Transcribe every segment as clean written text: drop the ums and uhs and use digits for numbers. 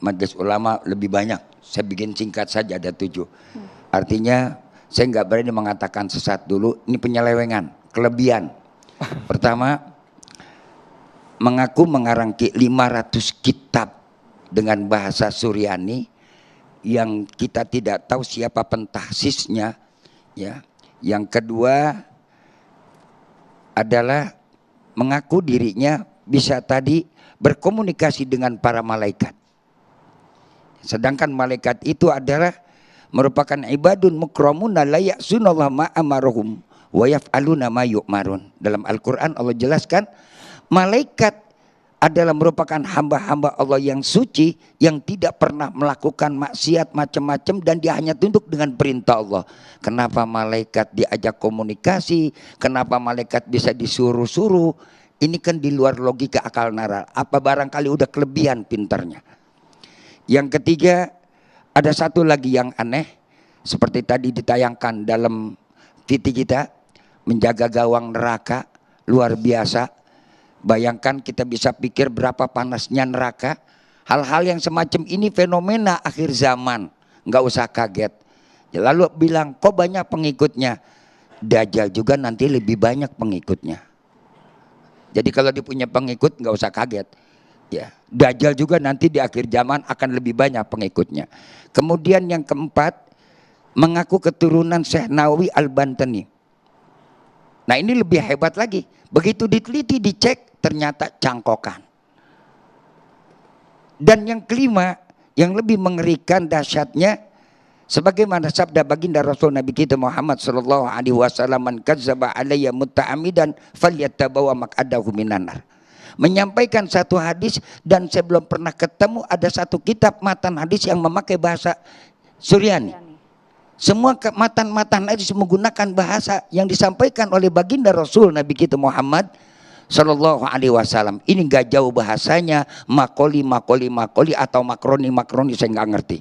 Majelis Ulama lebih banyak. Saya bikin singkat saja, ada 7. Artinya saya nggak berani mengatakan sesat dulu. Ini penyelewengan, kelebihan. Pertama, mengaku mengarang 500 kitab dengan bahasa Suryani yang kita tidak tahu siapa pentahsisnya. Ya. Yang kedua adalah mengaku dirinya bisa tadi berkomunikasi dengan para malaikat. Sedangkan malaikat itu adalah merupakan ibadun mukramuna la ya'sunallaha ma amaruhum wa yaf'aluna ma yu'marun. Dalam Al-Qur'an Allah jelaskan malaikat adalah merupakan hamba-hamba Allah yang suci yang tidak pernah melakukan maksiat macam-macam dan dia hanya tunduk dengan perintah Allah. Kenapa malaikat diajak komunikasi? Kenapa malaikat bisa disuruh-suruh? Ini kan di luar logika akal nalar. Apa barangkali udah kelebihan pintarnya? Yang ketiga, ada satu lagi yang aneh, seperti tadi ditayangkan dalam TV kita, menjaga gawang neraka, luar biasa. Bayangkan kita bisa pikir berapa panasnya neraka. Hal-hal yang semacam ini fenomena akhir zaman, nggak usah kaget. Lalu bilang, kok banyak pengikutnya? Dajjal juga nanti lebih banyak pengikutnya. Jadi kalau dia punya pengikut nggak usah kaget. Ya, Dajjal juga nanti di akhir zaman akan lebih banyak pengikutnya. Kemudian yang keempat, mengaku keturunan Syekh Nawawi Al-Bantani. Nah ini lebih hebat lagi. Begitu diteliti, dicek, ternyata cangkokan. Dan yang kelima, yang lebih mengerikan dahsyatnya, sebagaimana sabda baginda Rasul Nabi kita Muhammad sallallahu alaihi wasallam, "Man kadzdzaba alayya muta'ammidan falyattabawa maq'adahu minan nar." Menyampaikan satu hadis dan saya belum pernah ketemu ada satu kitab matan hadis yang memakai bahasa Suryani. Semua matan-matan hadis menggunakan bahasa yang disampaikan oleh baginda Rasul Nabi kita Muhammad sallallahu alaihi wasallam. Ini enggak jauh bahasanya, makoli atau makroni saya enggak ngerti.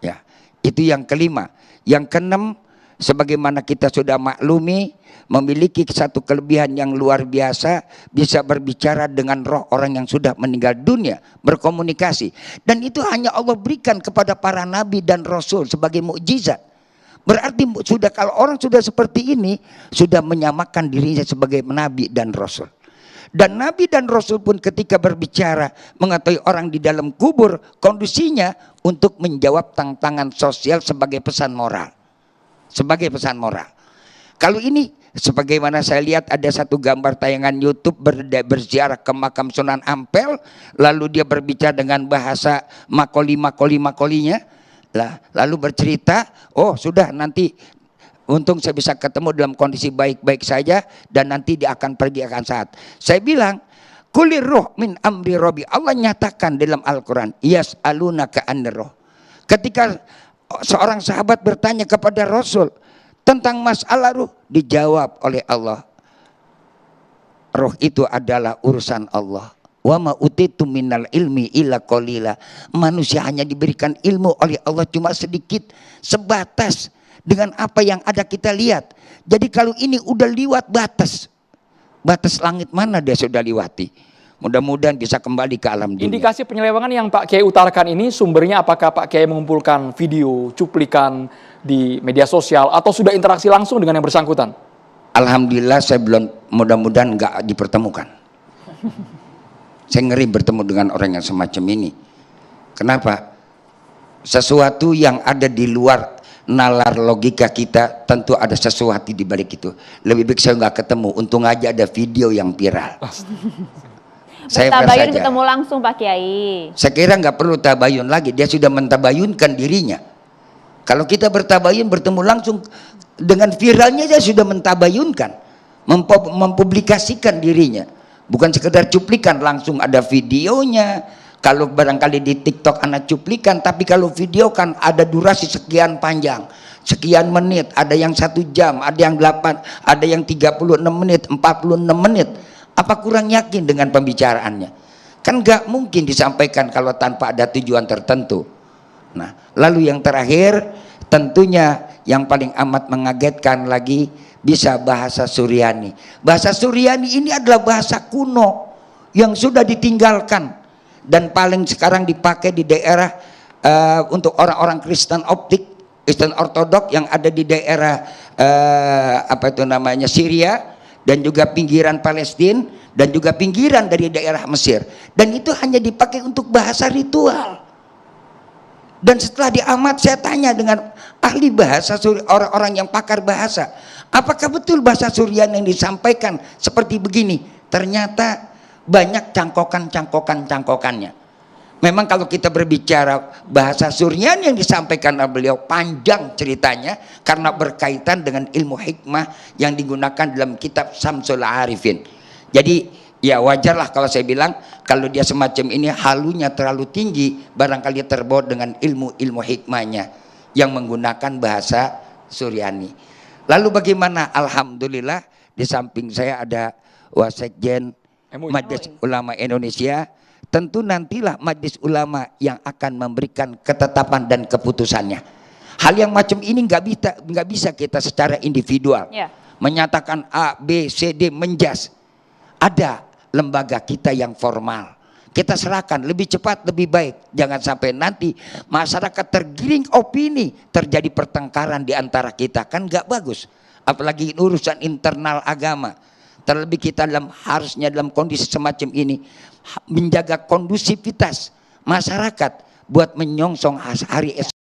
Ya, itu yang kelima. Yang keenam, sebagaimana kita sudah maklumi, memiliki satu kelebihan yang luar biasa, bisa berbicara dengan roh orang yang sudah meninggal dunia, berkomunikasi. Dan itu hanya Allah berikan kepada para nabi dan rasul sebagai mukjizat. Berarti sudah kalau orang sudah seperti ini, sudah menyamakan dirinya sebagai nabi dan rasul. Dan nabi dan rasul pun ketika berbicara mengetahui orang di dalam kubur, kondisinya untuk menjawab tantangan sosial sebagai pesan moral. Sebagai pesan moral. Kalau ini sebagaimana saya lihat ada satu gambar tayangan YouTube berziarah ke makam Sunan Ampel, lalu dia berbicara dengan bahasa makolinya, lalu bercerita, oh sudah nanti untung saya bisa ketemu dalam kondisi baik-baik saja dan nanti dia akan pergi akan saat. Saya bilang, kulir ruh min amri robbi. Allah nyatakan dalam Al-Quran, yas'alunaka anir ruh. Ketika seorang sahabat bertanya kepada Rasul tentang masalah ruh, dijawab oleh Allah, roh itu adalah urusan Allah. Wa ma utitu minal ilmi illa qalila. Manusia hanya diberikan ilmu oleh Allah cuma sedikit, sebatas dengan apa yang ada kita lihat. Jadi kalau ini udah liwat batas langit mana dia sudah liwati. Mudah-mudahan bisa kembali ke alam dunia. Indikasi penyelewengan yang Pak Kiai utarakan ini sumbernya apakah Pak Kiai mengumpulkan video, cuplikan di media sosial atau sudah interaksi langsung dengan yang bersangkutan? Alhamdulillah saya belum, mudah-mudahan nggak dipertemukan. Saya ngeri bertemu dengan orang yang semacam ini. Kenapa? Sesuatu yang ada di luar nalar logika kita, tentu ada sesuatu di balik itu. Lebih baik saya nggak ketemu. Untung aja ada video yang viral. Bertabayun ketemu langsung Pak Kiai. Saya kira nggak perlu tabayun lagi, dia sudah mentabayunkan dirinya. Kalau kita bertabayun bertemu langsung dengan viralnya dia sudah mentabayunkan, mempublikasikan dirinya. Bukan sekedar cuplikan, langsung ada videonya. Kalau barangkali di TikTok anak cuplikan, tapi kalau video kan ada durasi sekian panjang, sekian menit, ada yang 1 jam, ada yang 8, ada yang 36 menit, 46 menit. Apa kurang yakin dengan pembicaraannya? Kan gak mungkin disampaikan kalau tanpa ada tujuan tertentu. Nah, lalu yang terakhir, tentunya yang paling amat mengagetkan lagi, bisa bahasa Suryani. Bahasa Suryani ini adalah bahasa kuno yang sudah ditinggalkan. dan paling sekarang dipakai di daerah untuk orang-orang Kristen optik, Kristen Ortodok yang ada di daerah Syria dan juga pinggiran Palestina dan juga pinggiran dari daerah Mesir, dan itu hanya dipakai untuk bahasa ritual. Dan setelah diamat, saya tanya dengan ahli bahasa, orang-orang yang pakar bahasa, apakah betul bahasa Surian yang disampaikan seperti begini? Ternyata banyak cangkokannya. Memang kalau kita berbicara bahasa Surian yang disampaikan oleh beliau panjang ceritanya, karena berkaitan dengan ilmu hikmah yang digunakan dalam kitab Syamsul Arifin. Jadi ya wajarlah kalau saya bilang, kalau dia semacam ini halunya terlalu tinggi, barangkali terbawa dengan ilmu hikmahnya yang menggunakan bahasa Suryani. Lalu bagaimana? Alhamdulillah di samping saya ada Wasekjen Majelis Ulama Indonesia. Tentu nantilah Majelis Ulama yang akan memberikan ketetapan dan keputusannya. Hal yang macam ini nggak bisa kita secara individual menyatakan A, B, C, D menjas. Ada lembaga kita yang formal, kita serahkan lebih cepat lebih baik. Jangan sampai nanti masyarakat tergiring opini, terjadi pertengkaran di antara kita, kan nggak bagus. Apalagi urusan internal agama. Terlebih kita harusnya dalam kondisi semacam ini menjaga kondusivitas masyarakat buat menyongsong hari esok.